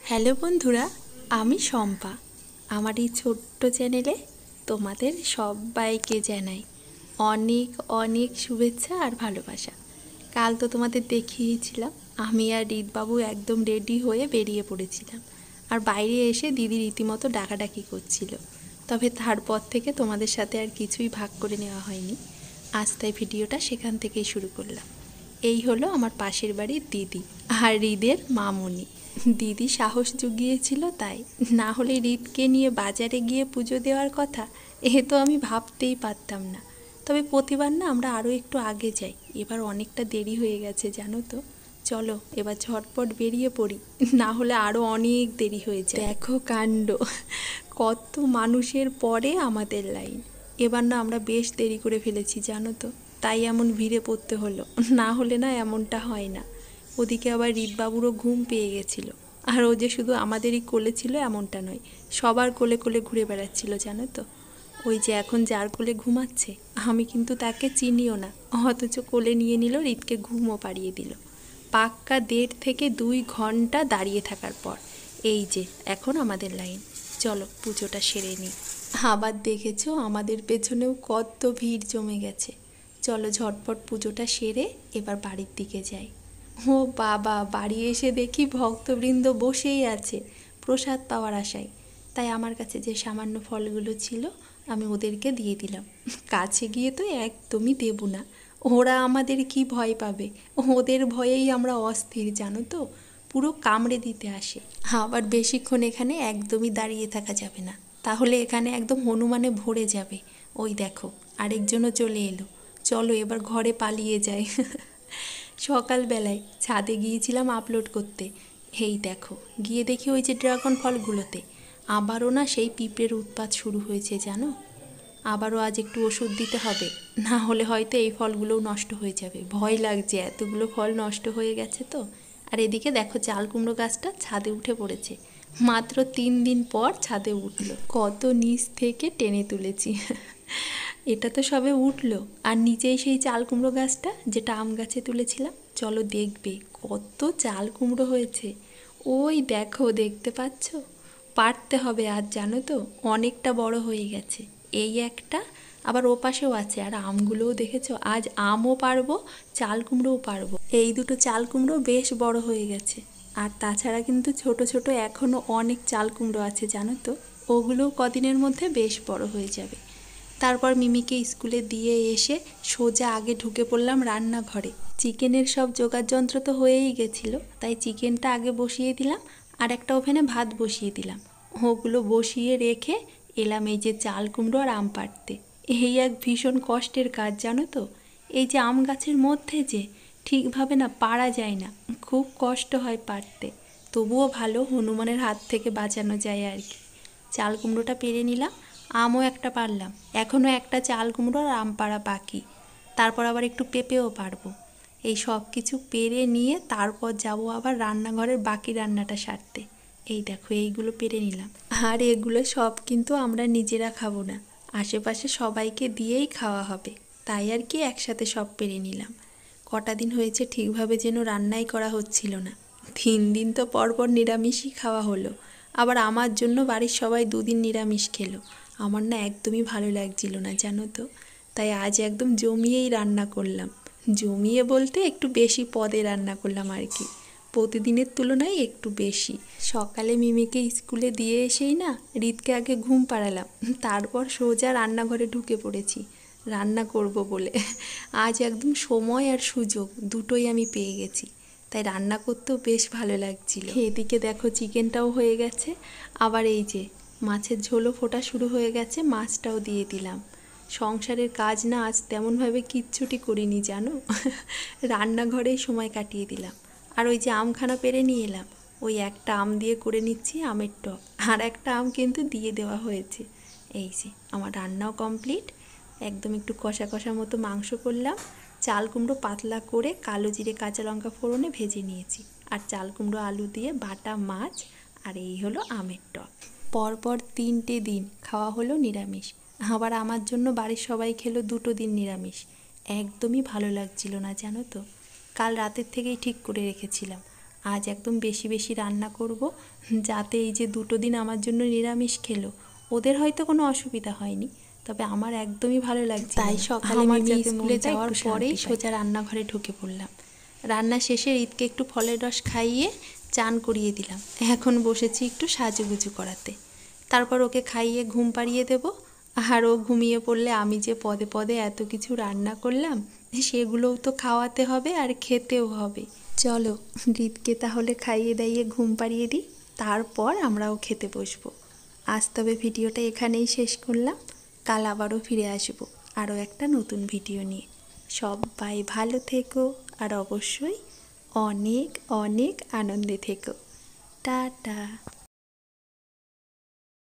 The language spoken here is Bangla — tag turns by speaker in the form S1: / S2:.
S1: হ্যালো বন্ধুরা, আমি শম্পা। আমার এই ছোট্ট চ্যানেলে তোমাদের সবাইকে জানাই অনেক অনেক শুভেচ্ছা আর ভালোবাসা। কাল তো তোমাদের দেখিয়েছিলাম আমি আর রিতবাবু একদম রেডি হয়ে বেরিয়ে পড়েছিলাম, আর বাইরে এসে দিদি রীতিমতো ডাকাডাকি করছিল। তবে তারপর থেকে তোমাদের সাথে আর কিছুই ভাগ করে নেওয়া হয়নি। আজ তাই ভিডিওটা সেখান থেকেই শুরু করলাম। এই হলো আমার পাশের বাড়ির দিদি আর হৃদের মামনি। দিদি সাহস জুগিয়েছিল তাই, না হলে হৃদকে নিয়ে বাজারে গিয়ে পুজো দেওয়ার কথা এ তো আমি ভাবতেই পারতাম না। তবে প্রতিবার না আমরা আরও একটু আগে যাই, এবার অনেকটা দেরি হয়ে গেছে জানো তো। চলো এবার ঝটপট বেরিয়ে পড়ি, না হলে আরও অনেক দেরি হয়ে যায়। দেখো কাণ্ড, কত মানুষের পরে আমাদের লাইন। এবার না আমরা বেশ দেরি করে ফেলেছি জানো তো, তাই এমন ভিড়ে পড়তে হলো, না হলে না এমনটা হয় না। ওদিকে আবার রিতবাবুরও ঘুম পেয়ে গেছিলো, আর ও যে শুধু আমাদেরই কোলে ছিল এমনটা নয়, সবার কোলে কোলে ঘুরে বেড়াচ্ছিল জানো তো। ওই যে এখন যার কোলে ঘুমাচ্ছে আমি কিন্তু তাকে চিনিও না, অথচ কোলে নিয়ে নিল, রিতকে ঘুমও পাড়িয়ে দিল। পাক্কা 1.5 থেকে 2 ঘন্টা দাঁড়িয়ে থাকার পর এই যে এখন আমাদের লাইন। চলো পুজোটা সেরে নিই। আবার দেখেছো আমাদের পেছনেও কত ভিড় জমে গেছে। চলো ঝটপট পুজোটা সেরে এবার বাড়ির দিকে যাই। ও বাবা, বাড়ি এসে দেখি ভক্তবৃন্দ বসেই আছে প্রসাদ পাওয়ার আশায়। তাই আমার কাছে যে সামান্য ফলগুলো ছিল আমি ওদেরকে দিয়ে দিলাম। কাছে গিয়ে তো একদমই দেব না, ওরা আমাদের কি ভয় পাবে, ওদের ভয়েই আমরা অস্থির জানো তো, পুরো কামড়ে দিতে আসে। আবার বেশিক্ষণ এখানে একদমই দাঁড়িয়ে থাকা যাবে না, তাহলে এখানে একদম হনুমানে ভরে যাবে। ওই দেখো আরেকজনও চলে এলো, চলো এবার ঘরে পালিয়ে যাই। সকালবেলায় ছাদে গিয়েছিলাম আপলোড করতে, এই দেখো গিয়ে দেখি ওই যে ড্রাগন ফলগুলোতে আবারও না সেই পিঁপড়ের উৎপাত শুরু হয়েছে জানো। আবারও আজ একটু ওষুধ দিতে হবে, না হলে হয়তো এই ফলগুলোও নষ্ট হয়ে যাবে। ভয় লাগছে, এতগুলো ফল নষ্ট হয়ে গেছে তো। আর এদিকে দেখো চাল কুমড়ো গাছটা ছাদে উঠে পড়েছে, মাত্র 3 দিন পর ছাদে উঠলো। কত নিচ থেকে টেনে তুলেছি। এটা তো সবে উঠলো, আর নিচেই সেই চাল কুমড়ো গাছটা যেটা আম গাছে তুলেছিলাম। চলো দেখবে কত চাল কুমড়ো হয়েছে। ওই দেখো, দেখতে পাচ্ছ? পারতে হবে আজ জানো তো, অনেকটা বড় হয়ে গেছে। এই একটা, আবার ও পাশেও আছে। আর আমগুলোও দেখেছো, আজ আমও পারবো, চাল কুমড়োও পারবো। এই দুটো চাল কুমড়ো বেশ বড় হয়ে গেছে। আর তাছাড়া কিন্তু ছোট ছোট এখনও অনেক চাল কুমড়ো আছে জানো তো, ওগুলোও কদিনের মধ্যে বেশ বড় হয়ে যাবে। তারপর মিমিকে স্কুলে দিয়ে এসে সোজা আগে ঢুকে পড়লাম রান্নাঘরে। চিকেনের সব জোগাড় যন্ত্র তো হয়েই গেছিলো, তাই চিকেনটা আগে বসিয়ে দিলাম, আর একটা ওভেনে ভাত বসিয়ে দিলাম। ওগুলো বসিয়ে রেখে এলাম এই যে চাল কুমড়ো আর আম পাড়তে। এই এক ভীষণ কষ্টের কাজ জানো তো। এই যে আম গাছের মধ্যে যে ঠিকভাবে না পারা যায় না, খুব কষ্ট হয় পাড়তে। তবুও ভালো হনুমানের হাত থেকে বাঁচানো যায় আর কি। চাল কুমড়োটা পেরে নিলাম, আমও একটা পারলাম, এখনও একটা চাল কুমড়ো আর আম পাড়া বাকি। তারপর আবার একটু পেঁপেও পারবো। এই সব কিছু পেরে নিয়ে তারপর যাব আবার রান্নাঘরের বাকি রান্নাটা সারতে। এই দেখো এইগুলো পেরে নিলাম, আর এগুলো সব কিন্তু আমরা নিজেরা খাবো না, আশেপাশে সবাইকে দিয়েই খাওয়া হবে। তাই আর কি একসাথে সব পেরে নিলাম। কটা দিন হয়েছে ঠিকভাবে যেন রান্নাই করা হচ্ছিল না। 3 দিন তো পরপর নিরামিষই খাওয়া হলো, আবার আমার জন্য বাড়ির সবাই 2 দিন নিরামিষ খেলো। আমার না একদমই ভালো লাগছিল না জানো তো, তাই আজ একদম জমিয়েই রান্না করলাম। জমিয়ে বলতে একটু বেশি পদে রান্না করলাম আর কি, প্রতিদিনের তুলনায় একটু বেশি। সকালে মিমিকে স্কুলে দিয়ে এসেই না রিতকে আগে ঘুম পাড়ালাম, তারপর সোজা রান্নাঘরে ঢুকে পড়েছি রান্না করব বলে। আজ একদম সময় আর সুযোগ দুটোই আমি পেয়ে গেছি, তাই রান্না করতেও বেশ ভালো লাগছিল। এদিকে দেখো চিকেনটাও হয়ে গেছে, আবার এই যে মাছের ঝোলও ফোটা শুরু হয়ে গেছে, মাছটাও দিয়ে দিলাম। সংসারের কাজ না আজ তেমনভাবে কিচ্ছুটি করিনি জানো। রান্নাঘরেই সময় কাটিয়ে দিলাম। আর ওই যে আমখানা পেরে নিয়ে এলাম, ওই একটা আম দিয়ে করে নিচ্ছি আমের টক, আর একটা আম কিন্তু দিয়ে দেওয়া হয়েছে। এই যে আমার রান্নাও কমপ্লিট। একদম একটু কষা কষা মতো মাংস করলাম, চাল কুমড়ো পাতলা করে কালো জিরে কাঁচা লঙ্কা ফোড়নে ভেজে নিয়েছি, আর চাল কুমড়ো আলু দিয়ে বাটা মাছ, আর এই হলো আমের টক। পরপর 3টে দিন খাওয়া হলো নিরামিষ, আবার আমার জন্য বাড়ির সবাই খেলো 2টো দিন নিরামিষ। একদমই ভালো লাগছিল না জানো তো। কাল রাতের থেকেই ঠিক করে রেখেছিলাম আজ একদম বেশি বেশি রান্না করব, যাতে এই যে 2 দিন আমার জন্য নিরামিষ খেলো ওদের হয়তো কোনো অসুবিধা হয়নি, তবে আমার একদমই ভালো লাগছে। তাই সকালে মিমি স্কুলে যাওয়ার পরেই সোজা রান্নাঘরে ঢুকে পড়লাম। রান্না শেষে ঈদকে একটু ফলের রস খাইয়ে চান করিয়ে দিলাম। এখন বসেছি একটু সাজুগুজু করাতে, তারপর ওকে খাইয়ে ঘুম পাড়িয়ে দেব। আর ও ঘুমিয়ে পড়লে আমি যে পদে পদে এত কিছু রান্না করলাম সেগুলোও তো খাওয়াতে হবে আর খেতেও হবে। চলো ঈদকে তাহলে খাইয়ে দাইয়ে ঘুম পাড়িয়ে দিই, তারপর আমরাও খেতে বসবো। আজ তবে ভিডিওটা এখানেই শেষ করলাম। কাল আবারও ফিরে আসবো আরও একটা নতুন ভিডিও নিয়ে। সবাই ভালো থেকো আর অবশ্যই অনেক অনেক আনন্দে থেকো। টাটা।